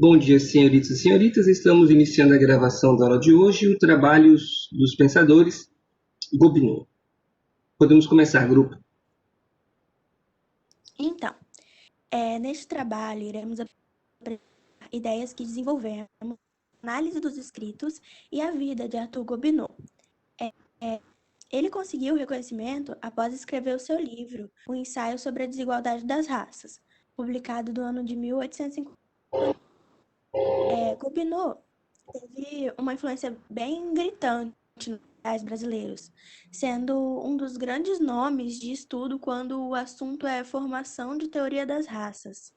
Bom dia, senhoritas e senhoritas. Estamos iniciando a gravação da aula de hoje, o trabalho dos pensadores Gobineau. Podemos começar, grupo. Então, neste trabalho iremos apresentar ideias que desenvolvemos, análise dos escritos e a vida de Arthur Gobineau. Ele conseguiu o reconhecimento após escrever o seu livro, O Ensaio sobre a Desigualdade das Raças, publicado no ano de 1850. Gobineau teve uma influência bem gritante nos intelectuais brasileiros, sendo um dos grandes nomes de estudo quando o assunto é formação de teoria das raças.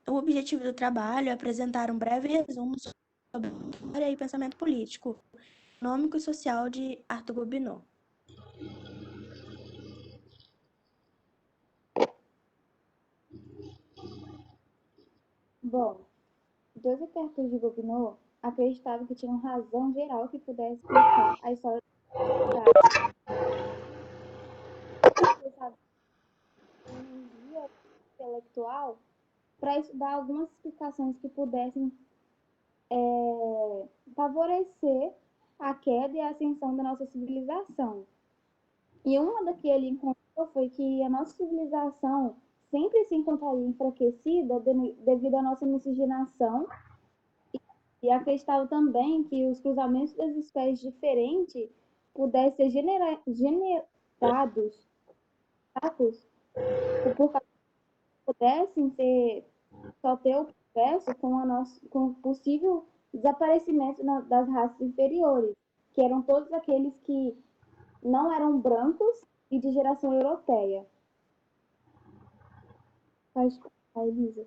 O objetivo do trabalho é apresentar um breve resumo sobre a história e pensamento político, econômico e social de Arthur Gobineau. Bom, Joseph Arthur de Gobineau acreditava que tinha uma razão geral que pudesse explicar a história da energia intelectual para estudar algumas explicações que pudessem favorecer a queda e a ascensão da nossa civilização. E uma das que ele encontrou foi que a nossa civilização sempre se encontraria enfraquecida devido à nossa miscigenação, e acreditava também que os cruzamentos das espécies diferentes pudessem ser generados por causa que pudessem só ter o progresso com o possível desaparecimento das raças inferiores, que eram todos aqueles que não eram brancos e de geração europeia. Pode falar, Elisa.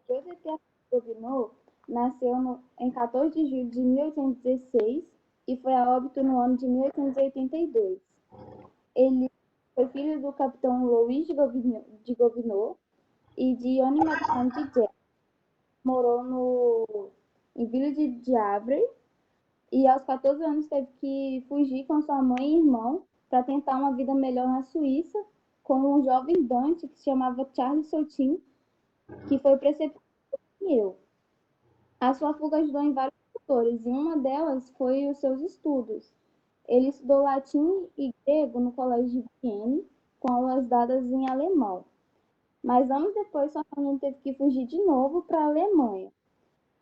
Joseph Arthur Gobineau nasceu em 14 de julho de 1816 e foi a óbito no ano de 1882. Ele foi filho do capitão Louis de Gobineau e de Anne Madame de Jazz. Morou em Village de Havre e aos 14 anos teve que fugir com sua mãe e irmão para tentar uma vida melhor na Suíça com um jovem Dante que se chamava Charles Sautin, que foi preceptor de eu. A sua fuga ajudou em vários fatores, e uma delas foi os seus estudos. Ele estudou latim e grego no colégio de Vienne, com aulas dadas em alemão. Mas anos depois, sua família teve que fugir de novo para a Alemanha.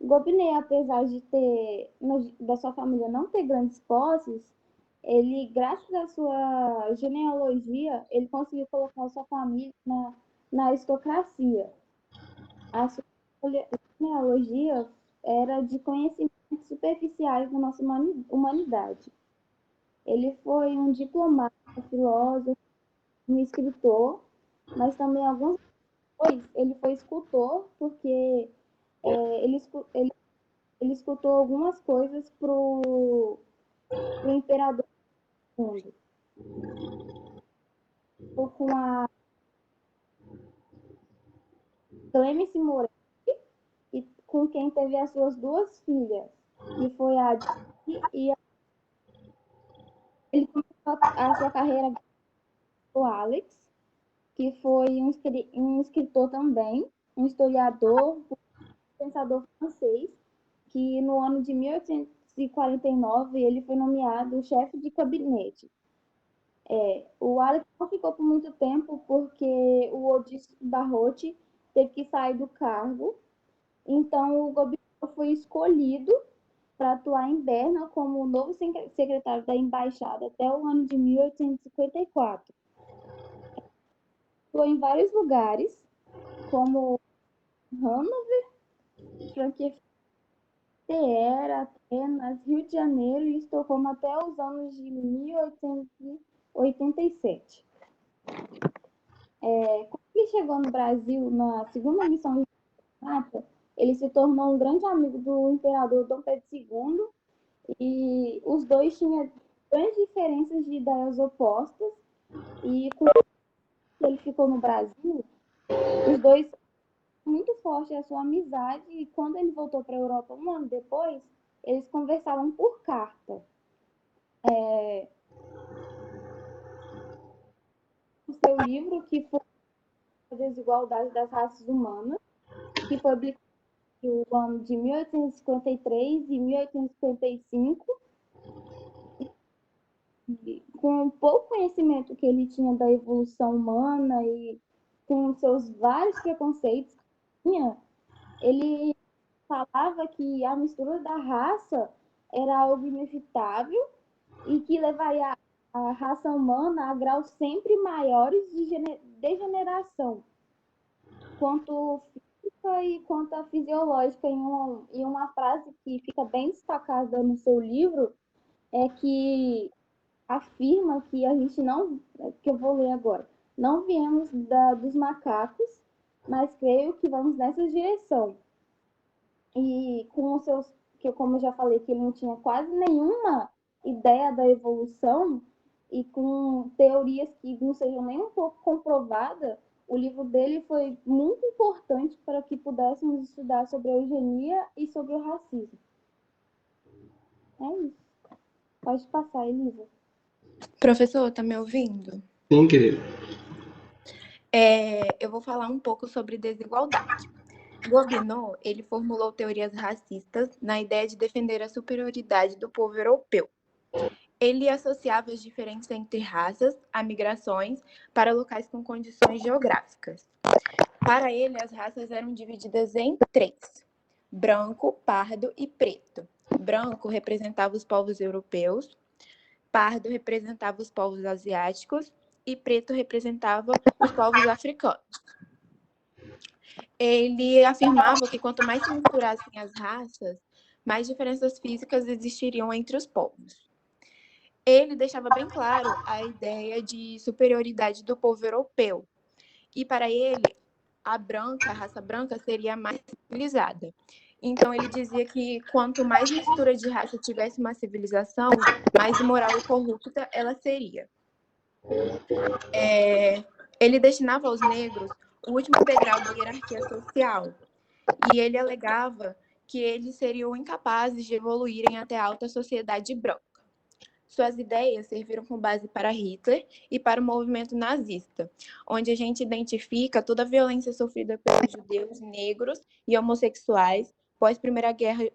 Gobineau, apesar da sua família não ter grandes posses, ele, graças à sua genealogia, ele conseguiu colocar a sua família na aristocracia. A sua genealogia era de conhecimentos superficiais da nossa humanidade. Ele foi um diplomata, filósofo, um escritor, mas também alguns depois ele foi escultor, porque ele escultou algumas coisas pro imperador do mundo. Com a Clemence Moretti, e com quem teve as suas duas filhas, que foi a e ele começou a sua carreira com o Alex, que foi um escritor também, um historiador, um pensador francês, que no ano de 1849 ele foi nomeado chefe de gabinete. O Alex não ficou por muito tempo porque o Odysseus Barrote teve que sair do cargo, então o Gobineau foi escolhido para atuar em Berna como novo secretário da embaixada até o ano de 1854. Atuou em vários lugares, como Hanover, Frankfurt, Atenas, Rio de Janeiro e Estocolmo até os anos de 1887. Quando ele chegou no Brasil na segunda missão de diplomata, ele se tornou um grande amigo do imperador Dom Pedro II e os dois tinham grandes diferenças de ideias opostas, e quando ele ficou no Brasil, os dois muito forte a sua amizade, e quando ele voltou para a Europa um ano depois, eles conversavam por carta. O seu livro, que foi A Desigualdade das Raças Humanas, que foi publicado no ano de 1853 e 1855, com o pouco conhecimento que ele tinha da evolução humana e com seus vários preconceitos que tinha, ele falava que a mistura da raça era algo inevitável e que levaria a raça humana a graus sempre maiores de degeneração, quanto física e quanto a fisiológica. Em uma frase que fica bem destacada no seu livro, é que afirma que a gente não, que eu vou ler agora, não viemos dos macacos, mas creio que vamos nessa direção. E com os seus, que como eu já falei, que ele não tinha quase nenhuma ideia da evolução e com teorias que não sejam nem um pouco comprovadas, o livro dele foi muito importante para que pudéssemos estudar sobre a eugenia e sobre o racismo. É isso. Pode passar, Elisa. Professor, tá me ouvindo? Sim, querido. Eu vou falar um pouco sobre desigualdade. Gobineau, ele formulou teorias racistas na ideia de defender a superioridade do povo europeu. Ele associava as diferenças entre raças a migrações para locais com condições geográficas. Para ele, as raças eram divididas em três: branco, pardo e preto. Branco representava os povos europeus, pardo representava os povos asiáticos e preto representava os povos africanos. Ele afirmava que quanto mais se misturassem as raças, mais diferenças físicas existiriam entre os povos. Ele deixava bem claro a ideia de superioridade do povo europeu. E para ele, a raça branca, seria a mais civilizada. Então ele dizia que quanto mais mistura de raça tivesse uma civilização, mais imoral e corrupta ela seria. Ele destinava aos negros o último degrau da hierarquia social. E ele alegava que eles seriam incapazes de evoluírem até a alta sociedade branca. Suas ideias serviram como base para Hitler e para o movimento nazista, onde a gente identifica toda a violência sofrida pelos judeus, negros e homossexuais pós Primeira Guerra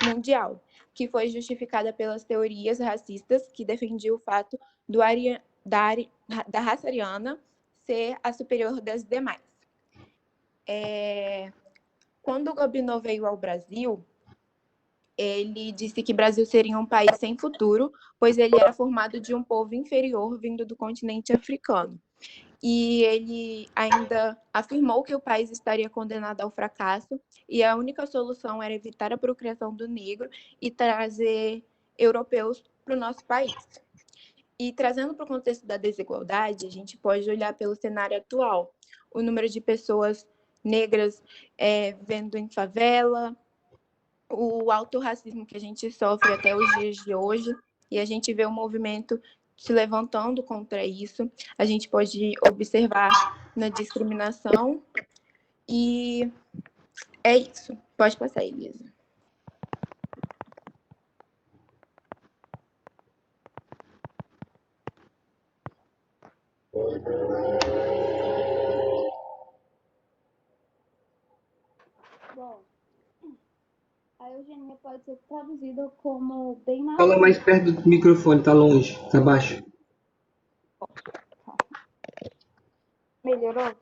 Mundial, que foi justificada pelas teorias racistas que defendiam o fato da raça ariana ser a superior das demais. Quando Gobineau veio ao Brasil, ele disse que o Brasil seria um país sem futuro, pois ele era formado de um povo inferior vindo do continente africano. E ele ainda afirmou que o país estaria condenado ao fracasso e a única solução era evitar a procriação do negro e trazer europeus para o nosso país. E trazendo para o contexto da desigualdade, a gente pode olhar pelo cenário atual. O número de pessoas negras vivendo em favela, o alto racismo que a gente sofre até os dias de hoje, e a gente vê o movimento se levantando contra isso. A gente pode observar na discriminação, e é isso. Pode passar, Elisa. Bom, a eugenia pode ser traduzida como bem Fala mais nascido. perto do microfone, tá longe, tá baixo. Melhorou? Um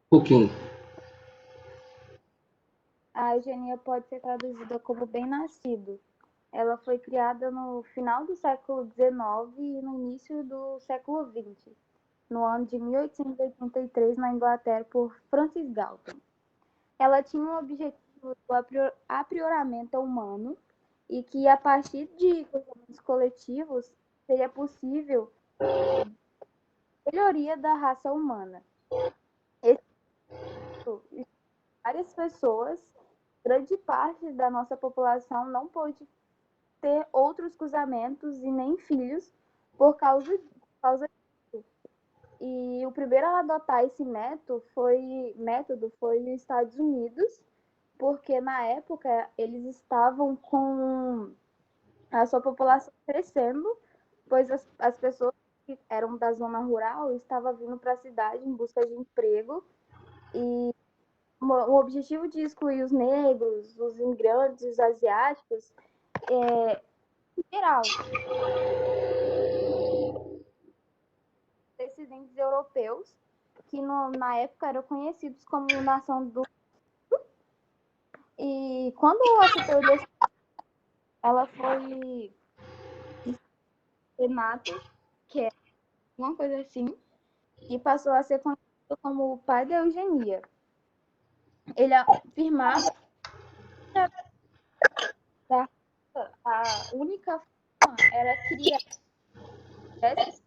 pouquinho. A eugenia pode ser traduzida como bem-nascido. Ela foi criada no final do século XIX e no início do século XX, no ano de 1883, na Inglaterra, por Francis Galton. Ela tinha um objetivo do aprimoramento humano e que, a partir de pensamentos coletivos, seria possível a melhoria da raça humana. Várias pessoas, grande parte da nossa população não pôde ter outros cruzamentos e nem filhos por causa disso. E o primeiro a adotar esse método foi nos Estados Unidos, porque na época eles estavam com a sua população crescendo, pois as pessoas que eram da zona rural estavam vindo para a cidade em busca de emprego, e o objetivo de excluir os negros, os imigrantes, os asiáticos, em geral, descendentes europeus, que na época eram conhecidos como nação do... E quando essa teoria ela foi Renato, que é uma coisa assim, e passou a ser conhecido como o pai da eugenia. Ele afirmava que a única forma era criar espécie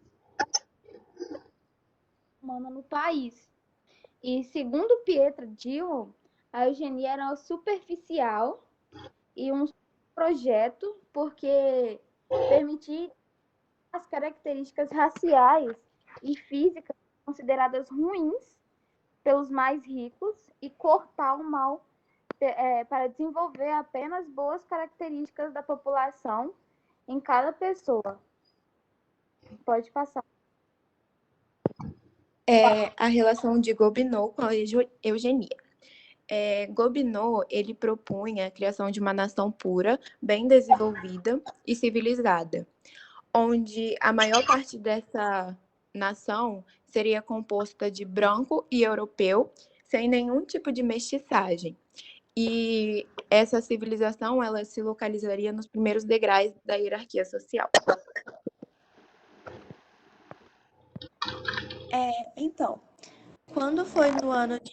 humana no país. E segundo Pietro Dill, a eugenia era superficial e um projeto porque permitia as características raciais e físicas consideradas ruins pelos mais ricos e cortar o mal para desenvolver apenas boas características da população em cada pessoa. Pode passar. A relação de Gobineau com a eugenia. Gobineau, ele propunha a criação de uma nação pura, bem desenvolvida e civilizada, onde a maior parte dessa nação seria composta de branco e europeu, sem nenhum tipo de mestiçagem. E essa civilização, ela se localizaria nos primeiros degraus da hierarquia social. Então, quando foi no ano de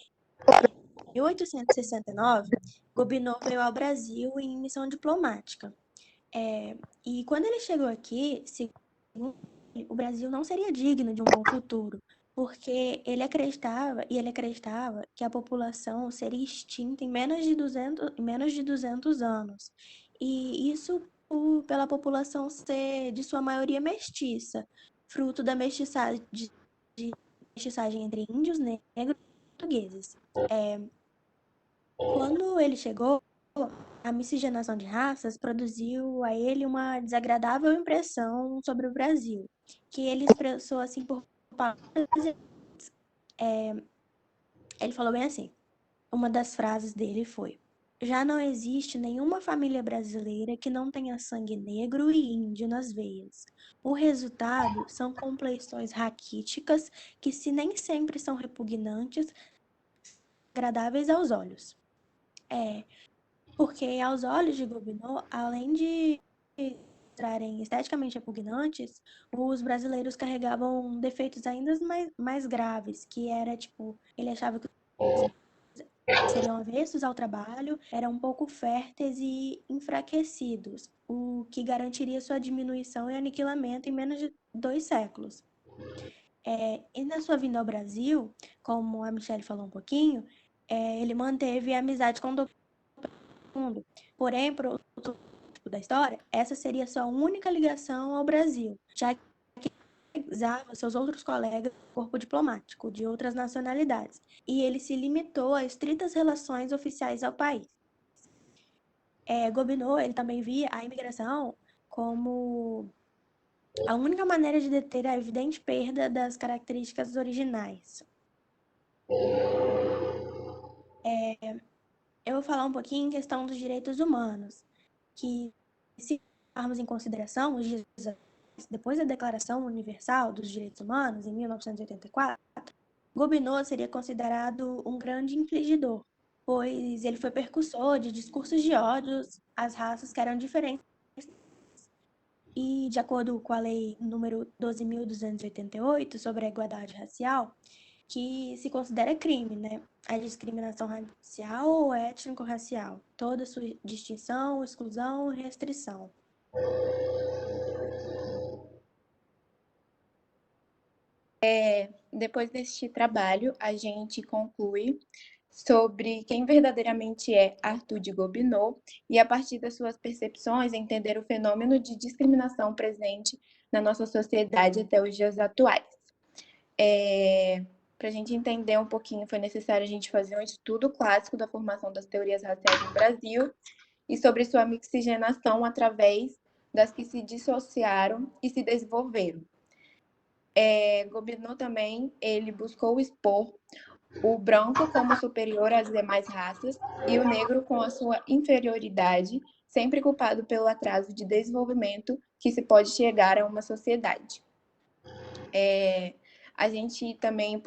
1869, Gobineau veio ao Brasil em missão diplomática. E quando ele chegou aqui, segundo ele, o Brasil não seria digno de um bom futuro, porque ele acreditava que a população seria extinta em menos de 200 anos. E isso pela população ser, de sua maioria, mestiça, fruto da mestiçagem entre índios, negros e portugueses. Quando ele chegou, a miscigenação de raças produziu a ele uma desagradável impressão sobre o Brasil, que ele expressou assim por palavras. Ele falou bem assim, uma das frases dele foi: já não existe nenhuma família brasileira que não tenha sangue negro e índio nas veias. O resultado são compleições raquíticas que, se nem sempre são repugnantes, agradáveis aos olhos. Porque aos olhos de Gobineau, além de mostrarem esteticamente repugnantes, os brasileiros carregavam defeitos ainda mais graves, que era, tipo, ele achava que seriam avessos ao trabalho, eram um pouco férteis e enfraquecidos, o que garantiria sua diminuição e aniquilamento em menos de 2 séculos. E na sua vinda ao Brasil, como a Michelle falou um pouquinho, ele manteve a amizade com o mundo. Porém, para o da história, essa seria sua única ligação ao Brasil, já que usava seus outros colegas do corpo diplomático de outras nacionalidades, e ele se limitou a estritas relações oficiais ao país. Gobineau, ele também via a imigração como a única maneira de deter a evidente perda das características originais. Eu vou falar um pouquinho em questão dos direitos humanos, que, se tomarmos em consideração os dias depois da Declaração Universal dos Direitos Humanos, em 1984, Gobineau seria considerado um grande infligidor, pois ele foi precursor de discursos de ódio às raças que eram diferentes. E, de acordo com a lei número 12.288 sobre a igualdade racial, que se considera crime, né? A discriminação racial ou étnico-racial, toda sua distinção, exclusão e restrição. Depois deste trabalho, a gente conclui sobre quem verdadeiramente é Arthur de Gobineau e, a partir das suas percepções, entender o fenômeno de discriminação presente na nossa sociedade até os dias atuais. Para a gente entender um pouquinho, foi necessário a gente fazer um estudo clássico da formação das teorias raciais no Brasil e sobre sua mixigenação através das que se dissociaram e se desenvolveram. Gobineau também, ele buscou expor o branco como superior às demais raças e o negro com a sua inferioridade, sempre culpado pelo atraso de desenvolvimento que se pode chegar a uma sociedade. A gente também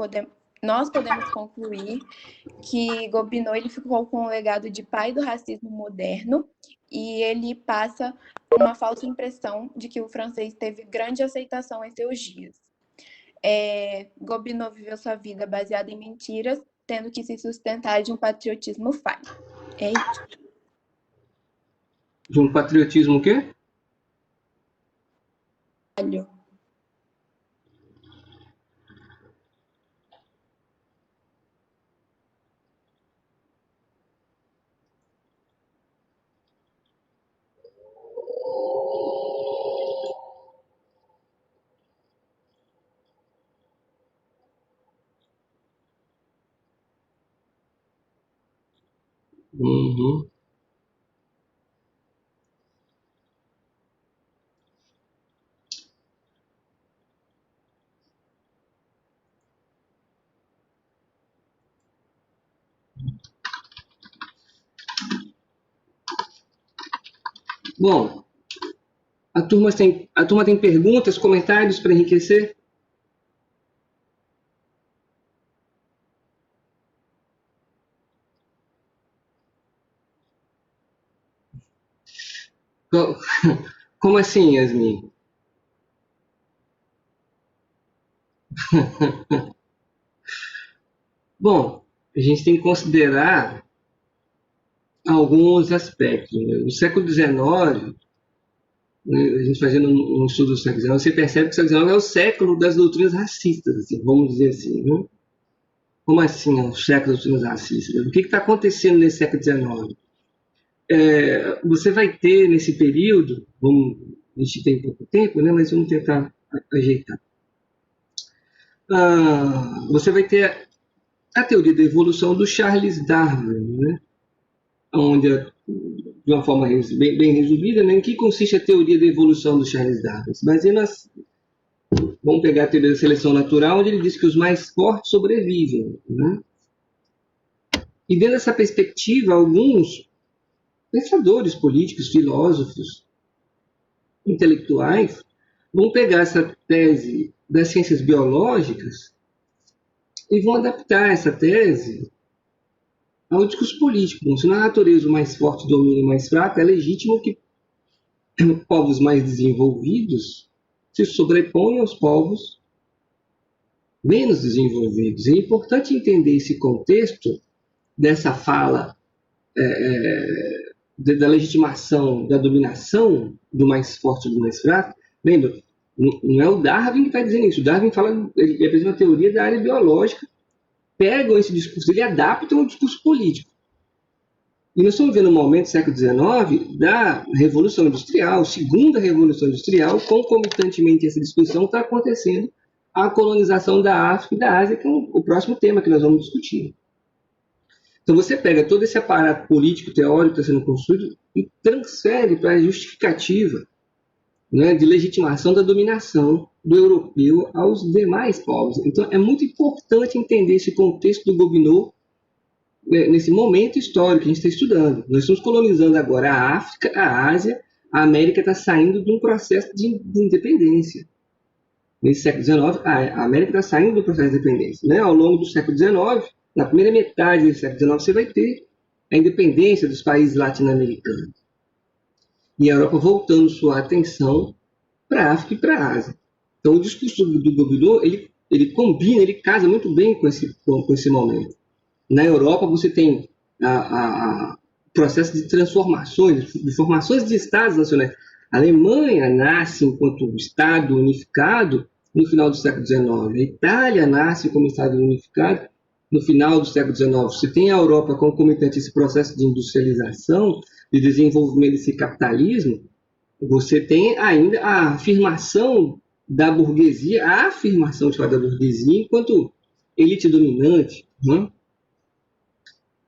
nós podemos concluir que Gobineau ele ficou com o legado de pai do racismo moderno e ele passa uma falsa impressão de que o francês teve grande aceitação em seus dias. Gobineau viveu sua vida baseada em mentiras, tendo que se sustentar de um patriotismo falho. É isso. De um patriotismo o quê? Falho. Uhum. Bom, a turma tem perguntas, comentários para enriquecer? Como assim, Yasmin? Bom, a gente tem que considerar alguns aspectos. Né? No século XIX, a gente fazendo um estudo do século XIX, você percebe que o século XIX é o século das doutrinas racistas, assim, vamos dizer assim. Né? Como assim é o século das doutrinas racistas? O que está acontecendo nesse século XIX? Você vai ter nesse período, a gente tem pouco tempo, né, mas vamos tentar ajeitar. Você vai ter a teoria da evolução do Charles Darwin, né, onde, de uma forma bem resumida, né, em que consiste a teoria da evolução do Charles Darwin? Vamos pegar a teoria da seleção natural, onde ele diz que os mais fortes sobrevivem. Né? E dentro dessa perspectiva, alguns pensadores políticos, filósofos, intelectuais, vão pegar essa tese das ciências biológicas e vão adaptar essa tese ao discurso político. Então, se na natureza o mais forte domina o mais fraco, é legítimo que povos mais desenvolvidos se sobreponham aos povos menos desenvolvidos. E é importante entender esse contexto dessa fala da legitimação da dominação do mais forte e do mais fraco. Lembra, não é o Darwin que está dizendo isso. O Darwin ele apresenta uma teoria da área biológica, pegam esse discurso, ele adapta ao discurso político. E nós estamos vendo um momento do século XIX da Revolução Industrial, segunda Revolução Industrial, concomitantemente essa discussão está acontecendo a colonização da África e da Ásia, que é o próximo tema que nós vamos discutir. Então você pega todo esse aparato político, teórico que está sendo construído e transfere para a justificativa, né, de legitimação da dominação do europeu aos demais povos. Então é muito importante entender esse contexto do Gobineau, né, nesse momento histórico que a gente está estudando. Nós estamos colonizando agora a África, a Ásia, a América está saindo de um processo de independência. Nesse século XIX, a América está saindo do processo de independência. Né? Ao longo do século XIX, na primeira metade do século XIX, você vai ter a independência dos países latino-americanos. E a Europa voltando sua atenção para a África e para a Ásia. Então, o discurso do Gobineau, ele combina, ele casa muito bem com esse momento. Na Europa, você tem o processo de transformações, de formações de estados nacionais. A Alemanha nasce enquanto Estado unificado no final do século XIX. A Itália nasce como Estado unificado no final do século XIX. Você tem a Europa concomitante esse processo de industrialização, de desenvolvimento desse capitalismo. Você tem ainda a afirmação da burguesia, da burguesia enquanto elite dominante, né?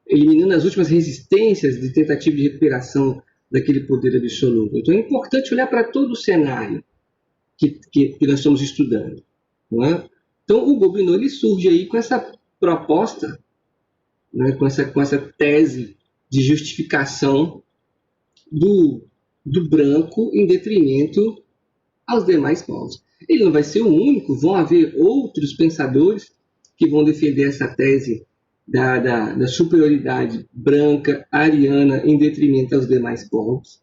Eliminando as últimas resistências de tentativa de recuperação daquele poder absoluto. Então é importante olhar para todo o cenário que nós estamos estudando. Não é? Então o Gobineau ele surge aí com essa proposta, né, com essa tese de justificação do branco em detrimento aos demais povos. Ele não vai ser o único, vão haver outros pensadores que vão defender essa tese da superioridade branca, ariana, em detrimento aos demais povos.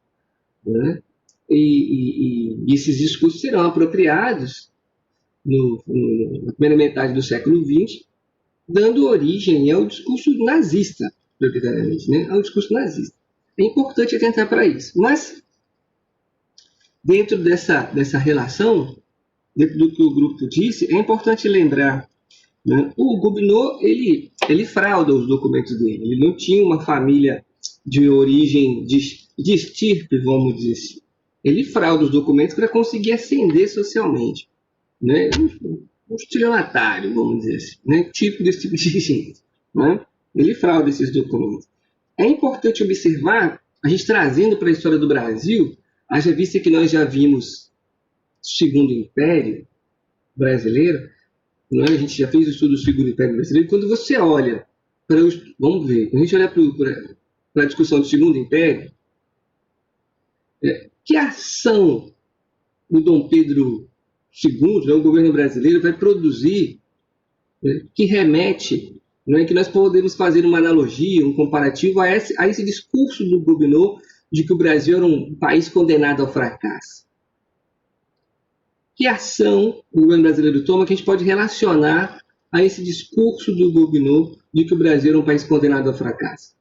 Né? E esses discursos serão apropriados na primeira metade do século XX, dando origem ao discurso nazista, proprietariamente, né? Ao discurso nazista. É importante atentar para isso. Mas, dentro dessa relação, dentro do que o grupo disse, é importante lembrar, né? O Gobineau, ele frauda os documentos dele. Ele não tinha uma família de origem, de estirpe, vamos dizer assim. Ele frauda os documentos para conseguir ascender socialmente. Né? Um estelionatário, vamos dizer assim, né? Desse tipo de gente. Né? Ele frauda esses documentos. É importante observar, a gente trazendo para a história do Brasil, haja vista que nós já vimos o Segundo Império Brasileiro, né? A gente já fez o estudo do Segundo Império Brasileiro, quando você olha para os... Vamos ver, quando a gente olha para a discussão do Segundo Império, que ação o Dom Pedro II, né, o governo brasileiro, vai produzir, né, que remete, né, que nós podemos fazer uma analogia, um comparativo a esse discurso do Gobineau de que o Brasil era um país condenado ao fracasso. Que ação o governo brasileiro toma que a gente pode relacionar a esse discurso do Gobineau de que o Brasil era um país condenado ao fracasso?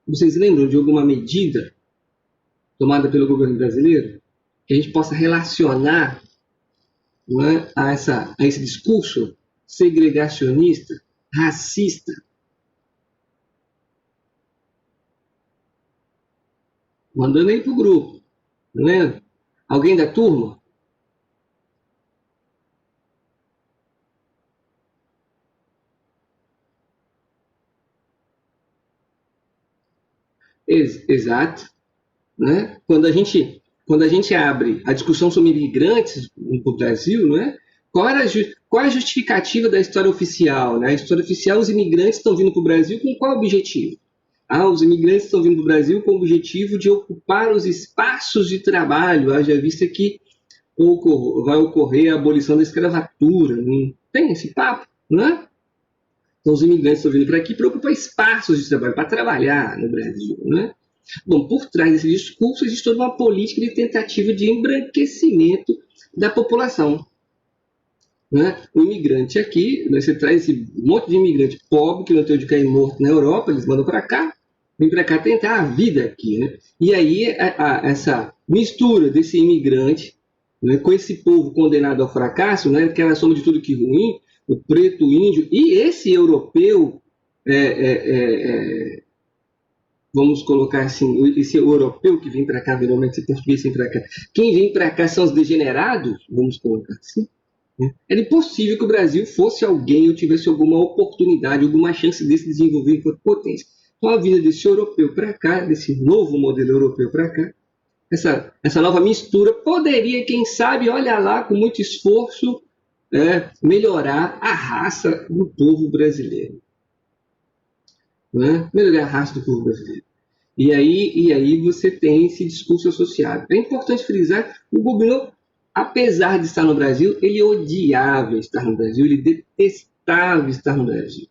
Vocês lembram de alguma medida tomada pelo governo brasileiro que a gente possa relacionar, né, a esse discurso segregacionista, racista? Mandando aí para o grupo. Né? Alguém da turma? Exato. Né? Quando a gente abre a discussão sobre imigrantes no Brasil, né? Qual é a justificativa da história oficial? Né? A história oficial, os imigrantes estão vindo para o Brasil com qual objetivo? Os imigrantes estão vindo para o Brasil com o objetivo de ocupar os espaços de trabalho, haja vista que vai ocorrer a abolição da escravatura. Não tem esse papo, né? Então, os imigrantes estão vindo para aqui para ocupar espaços de trabalho, para trabalhar no Brasil, né? Bom, por trás desse discurso existe toda uma política de tentativa de embranquecimento da população. Né? O imigrante aqui, né, você traz esse monte de imigrante pobre que não tem onde cair morto na Europa, eles mandam para cá, vem para cá tentar a vida aqui. Né? E aí essa mistura desse imigrante, né, com esse povo condenado ao fracasso, né, que é a soma de tudo que é ruim, o preto, o índio, e esse europeu, vamos colocar assim, esse europeu que vem para cá, geralmente esse português vem para cá, quem vem para cá são os degenerados, vamos colocar assim. Era impossível que o Brasil fosse alguém ou tivesse alguma oportunidade, alguma chance de se desenvolver enquanto potência. Então a vinda desse europeu para cá, desse novo modelo europeu para cá, essa nova mistura poderia, quem sabe, olha lá, com muito esforço, melhorar a raça do povo brasileiro. Né? Melhorar a raça do povo brasileiro. E aí você tem esse discurso associado. É importante frisar, o Gobineau, apesar de estar no Brasil, ele odiava estar no Brasil, ele detestava estar no Brasil.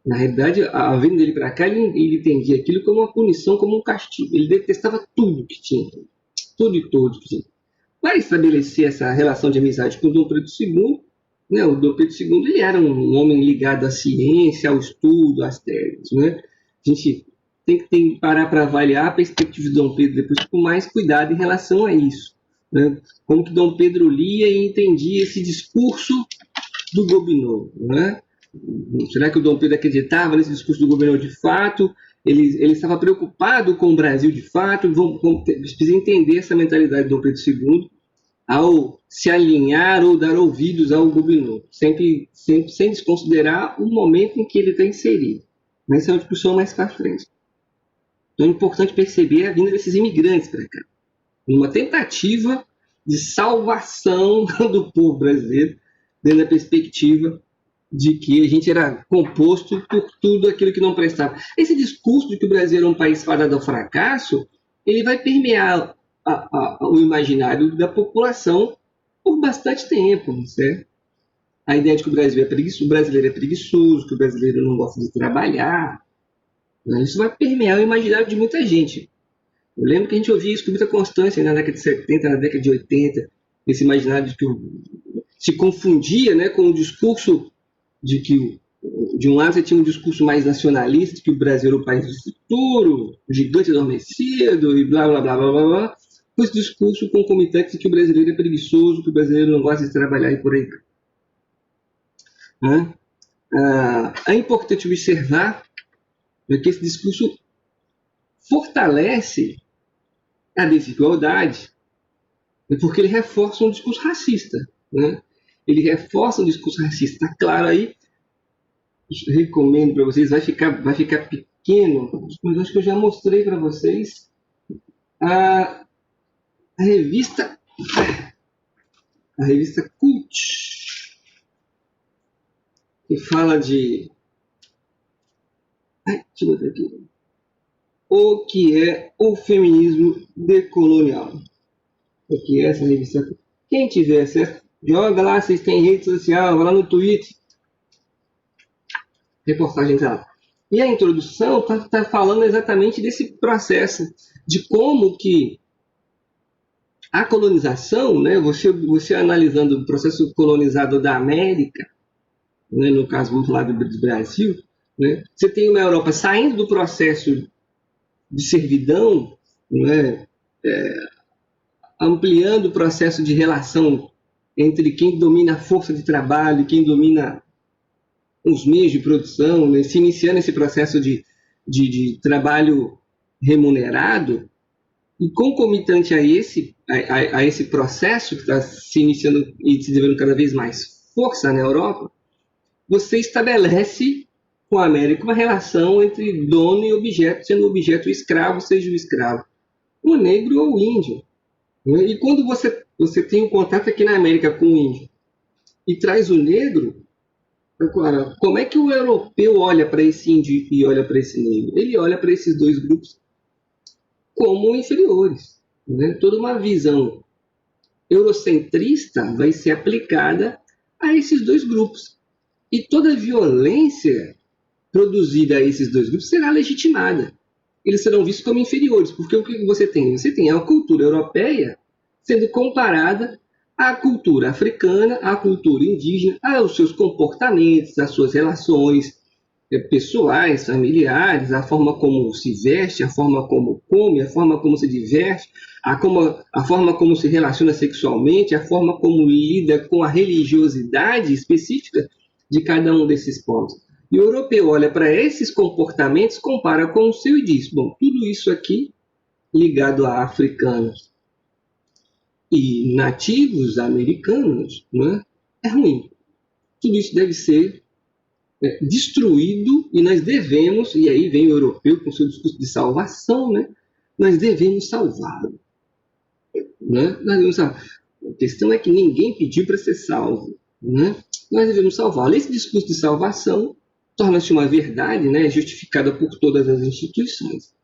Na realidade, a vinda dele para cá, ele entendia aquilo como uma punição, como um castigo. Ele detestava tudo que tinha, tudo e todos que tinha. Para estabelecer essa relação de amizade com o Dom Pedro II, né, o Dom Pedro II ele era um homem ligado à ciência, ao estudo, às teses. Né? A gente tem que parar para avaliar a perspectiva de Dom Pedro depois com mais cuidado em relação a isso. Né? Como que Dom Pedro lia e entendia esse discurso do Gobineau. Né? Será que o Dom Pedro acreditava nesse discurso do Gobineau de fato? Ele estava preocupado com o Brasil de fato? Precisa entender essa mentalidade do Dom Pedro II ao se alinhar ou dar ouvidos ao Gobineau, sempre sem desconsiderar o momento em que ele está inserido. Mas essa é uma discussão mais para frente. Então é importante perceber a vinda desses imigrantes para cá, uma tentativa de salvação do povo brasileiro, dentro da perspectiva de que a gente era composto por tudo aquilo que não prestava. Esse discurso de que o Brasil era um país fadado ao fracasso, ele vai permear o imaginário da população por bastante tempo, certo? A ideia de que o Brasil é preguiçoso, o brasileiro é preguiçoso, que o brasileiro não gosta de trabalhar, né? Isso vai permear o imaginário de muita gente. Eu lembro que a gente ouvia isso com muita constância na década de 70, na década de 80, esse imaginário de que se confundia, né, com o discurso de que, de um lado, você tinha um discurso mais nacionalista, que o Brasil era o país do futuro, o gigante adormecido, e blá, blá, blá, blá, blá, blá, com esse discurso concomitante de que o brasileiro é preguiçoso, que o brasileiro não gosta de trabalhar e por aí. Né? É importante observar que esse discurso fortalece a desigualdade, porque ele reforça um discurso racista. Né? Ele reforça um discurso racista. Está claro aí? Recomendo para vocês, vai ficar pequeno, mas acho que eu já mostrei para vocês a revista Cult, que fala de deixa eu ver aqui, o que é o feminismo decolonial. O que é essa revista? Quem tiver acesso, joga lá, vocês têm rede social, vai lá no Twitter, reportagem lá. E a introdução está falando exatamente desse processo, de como que a colonização, né, você analisando o processo colonizador da América, né, no caso, vamos falar do Brasil, né, você tem uma Europa saindo do processo de servidão, né, ampliando o processo de relação entre quem domina a força de trabalho e quem domina os meios de produção, né, se iniciando esse processo de trabalho remunerado, e concomitante a esse processo que está se iniciando e se desenvolvendo cada vez mais força na Europa, você estabelece com a América uma relação entre dono e objeto, sendo o objeto o escravo, seja o escravo, o negro ou o índio. Né? E quando você tem um contato aqui na América com o índio e traz o negro, agora, como é que o europeu olha para esse índio e olha para esse negro? Ele olha para esses dois grupos como inferiores. Né? Toda uma visão eurocentrista vai ser aplicada a esses dois grupos. E toda violência produzida a esses dois grupos será legitimada. Eles serão vistos como inferiores, porque o que você tem? Você tem a cultura europeia sendo comparada à cultura africana, à cultura indígena, aos seus comportamentos, às suas relações pessoais, familiares, a forma como se veste, a forma como come, a forma como se diverte, a forma como se relaciona sexualmente, a forma como lida com a religiosidade específica de cada um desses pontos. E o europeu olha para esses comportamentos, compara com o seu e diz, bom, tudo isso aqui ligado a africanos e nativos americanos, né, é ruim. Tudo isso deve ser destruído e nós devemos, e aí vem o europeu com seu discurso de salvação, né? Nós devemos salvá-lo. Né? Nós devemos salvar. A questão é que ninguém pediu para ser salvo. Né? Nós devemos salvá-lo. Esse discurso de salvação torna-se uma verdade, né, justificada por todas as instituições.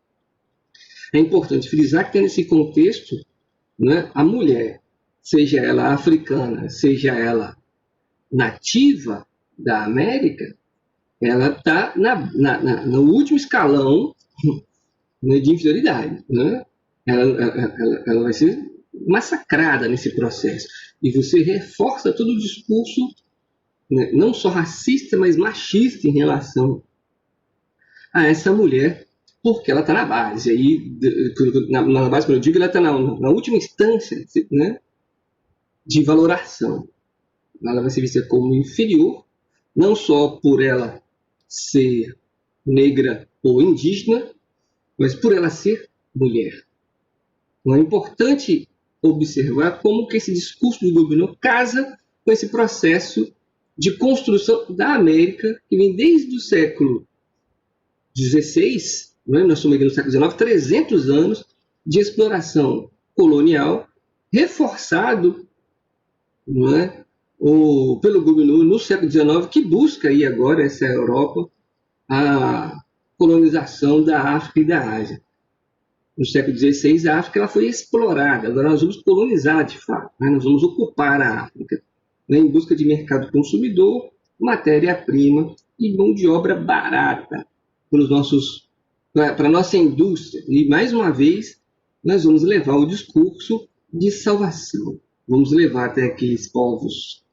É importante frisar que nesse contexto, né, a mulher, seja ela africana, seja ela nativa da América, ela está no último escalão, né, de inferioridade. Né? Ela vai ser massacrada nesse processo. E você reforça todo o discurso, né, não só racista, mas machista em relação a essa mulher, porque ela está na base. Aí, na base, quando eu digo, ela está na última instância, né, de valoração. Ela vai ser vista como inferior, não só por ela ser negra ou indígena, mas por ela ser mulher. Então é importante observar como que esse discurso do Gobineau casa com esse processo de construção da América que vem desde o século XVI, não é? Nós estamos aqui no século XIX, 300 anos de exploração colonial, reforçado, não é? Pelo Gobineau no século XIX, que busca aí agora essa Europa, a colonização da África e da Ásia. No século XVI, a África ela foi explorada, agora nós vamos colonizar de fato, né? Nós vamos ocupar a África, né? Em busca de mercado consumidor, matéria-prima e mão de obra barata para a nossa indústria. E, mais uma vez, nós vamos levar o discurso de salvação. Vamos levar até aqueles povos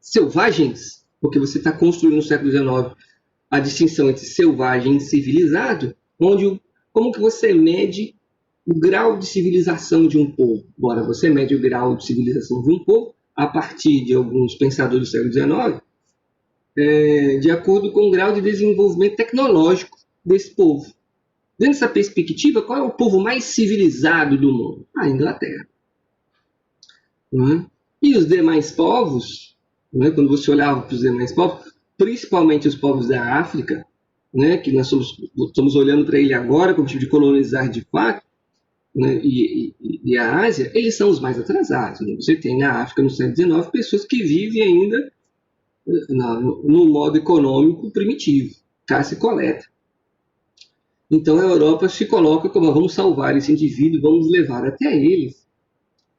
selvagens, porque você está construindo no século XIX a distinção entre selvagem e civilizado, como que você mede o grau de civilização de um povo? Ora, você mede o grau de civilização de um povo a partir de alguns pensadores do século XIX, de acordo com o grau de desenvolvimento tecnológico desse povo. Dentro dessa perspectiva, qual é o povo mais civilizado do mundo? A Inglaterra. E os demais povos, quando você olhava para os demais povos, principalmente os povos da África, que nós estamos olhando para ele agora como tipo de colonizar de fato, e a Ásia, eles são os mais atrasados. Você tem na África, no século XIX, pessoas que vivem ainda no modo econômico primitivo, caça e coleta. Então a Europa se coloca como: vamos salvar esse indivíduo, vamos levar até eles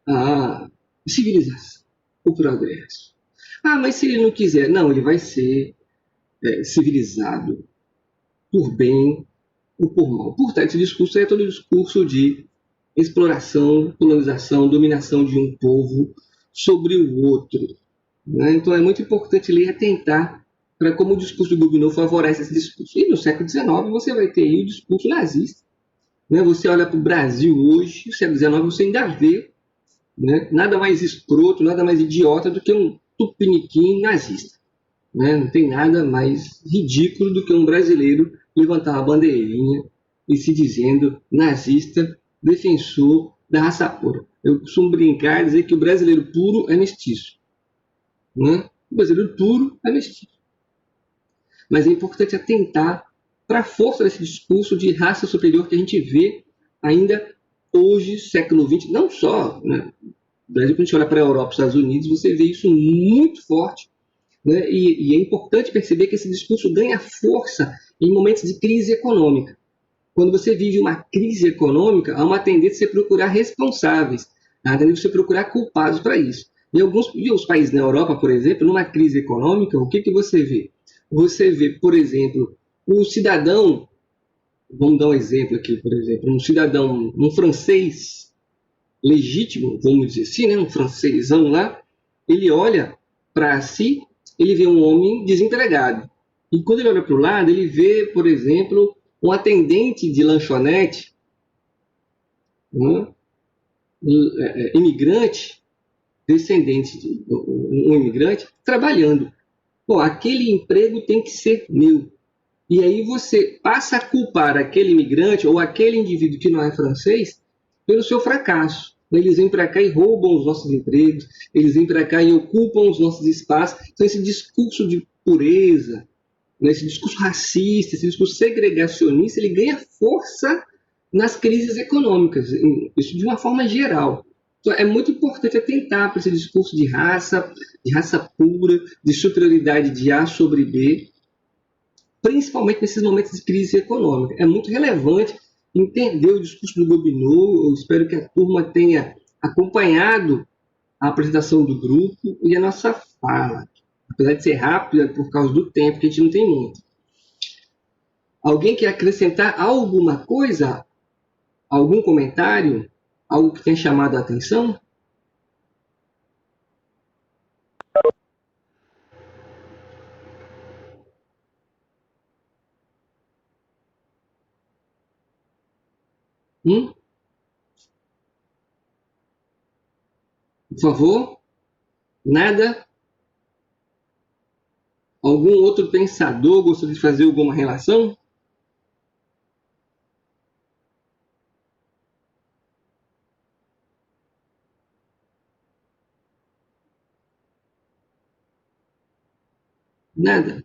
a civilização, o progresso. Mas se ele não quiser, não, ele vai ser civilizado por bem ou por mal. Portanto, esse discurso é todo discurso de exploração, colonização, dominação de um povo sobre o outro. Então é muito importante ler e atentar para como o discurso do Gobineau favorece esse discurso. E no século XIX você vai ter aí o discurso nazista. Você olha para o Brasil hoje, no século XIX, você ainda vê nada mais escroto, nada mais idiota do que um tupiniquim nazista. Não tem nada mais ridículo do que um brasileiro levantar uma bandeirinha e se dizendo nazista, defensor da raça pura. Eu costumo brincar e dizer que o brasileiro puro é mestiço. O brasileiro puro é mestiço. Mas é importante atentar para a força desse discurso de raça superior que a gente vê ainda hoje, século XX, não só no Brasil, quando a gente olha para a Europa e os Estados Unidos, você vê isso muito forte. E é importante perceber que esse discurso ganha força em momentos de crise econômica. Quando você vive uma crise econômica, há uma tendência a você procurar responsáveis, há uma tendência a você procurar culpados para isso. Em alguns países na Europa, por exemplo, numa crise econômica, o que você vê? Você vê, por exemplo, o cidadão, vamos dar um exemplo aqui, por exemplo, um francês legítimo, vamos dizer assim, um francêsão lá, ele olha para si, ele vê um homem desempregado. E quando ele olha para o lado, ele vê, por exemplo, um atendente de lanchonete, imigrante, descendente de um imigrante, trabalhando. Aquele emprego tem que ser meu. E aí você passa a culpar aquele imigrante ou aquele indivíduo que não é francês pelo seu fracasso. Eles vêm para cá e roubam os nossos empregos, eles vêm para cá e ocupam os nossos espaços. Então esse discurso de pureza, esse discurso racista, esse discurso segregacionista, ele ganha força nas crises econômicas, isso de uma forma geral. Então, é muito importante atentar para esse discurso de raça pura, de superioridade de A sobre B, principalmente nesses momentos de crise econômica. É muito relevante entender o discurso do Gobineau. Eu espero que a turma tenha acompanhado a apresentação do grupo e a nossa fala. Apesar de ser rápida, por causa do tempo, que a gente não tem muito. Alguém quer acrescentar alguma coisa? Algum comentário? Algo que tenha chamado a atenção? Por favor? Nada? Algum outro pensador gostaria de fazer alguma relação? Nada.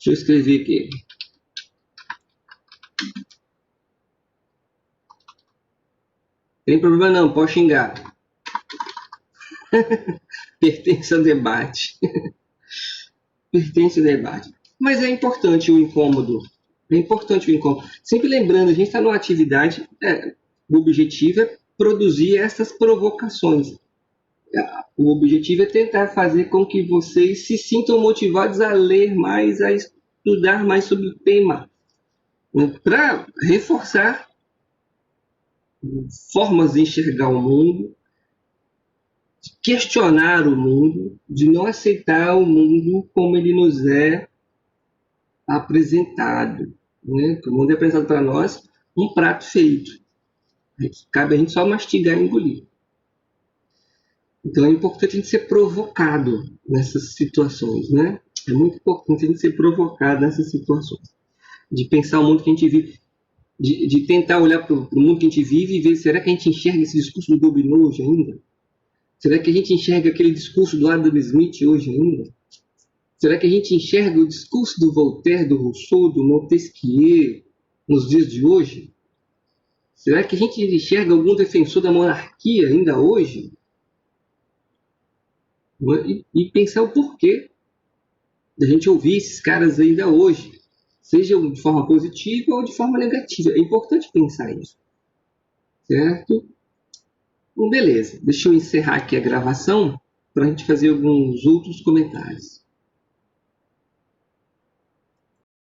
Deixa eu escrever aqui. Tem problema não, pode xingar. Pertence ao debate. Pertence ao debate. Mas é importante o incômodo. É importante o incômodo. Sempre lembrando, a gente está numa atividade, o objetivo é produzir essas provocações. O objetivo é tentar fazer com que vocês se sintam motivados a ler mais, a estudar mais sobre o tema, né, para reforçar formas de enxergar o mundo, de questionar o mundo, de não aceitar o mundo como ele nos é apresentado. Né? O mundo é apresentado para nós um prato feito. Cabe a gente só mastigar e engolir. Então é importante a gente ser provocado nessas situações, né? É muito importante a gente ser provocado nessas situações. De pensar o mundo que a gente vive, de tentar olhar para o mundo que a gente vive e ver, será que a gente enxerga esse discurso do Gobineau hoje ainda? Será que a gente enxerga aquele discurso do Adam Smith hoje ainda? Será que a gente enxerga o discurso do Voltaire, do Rousseau, do Montesquieu nos dias de hoje? Será que a gente enxerga algum defensor da monarquia ainda hoje? E pensar o porquê da gente ouvir esses caras ainda hoje, seja de forma positiva ou de forma negativa. É importante pensar isso, certo? Bom, beleza. Deixa eu encerrar aqui a gravação para a gente fazer alguns outros comentários.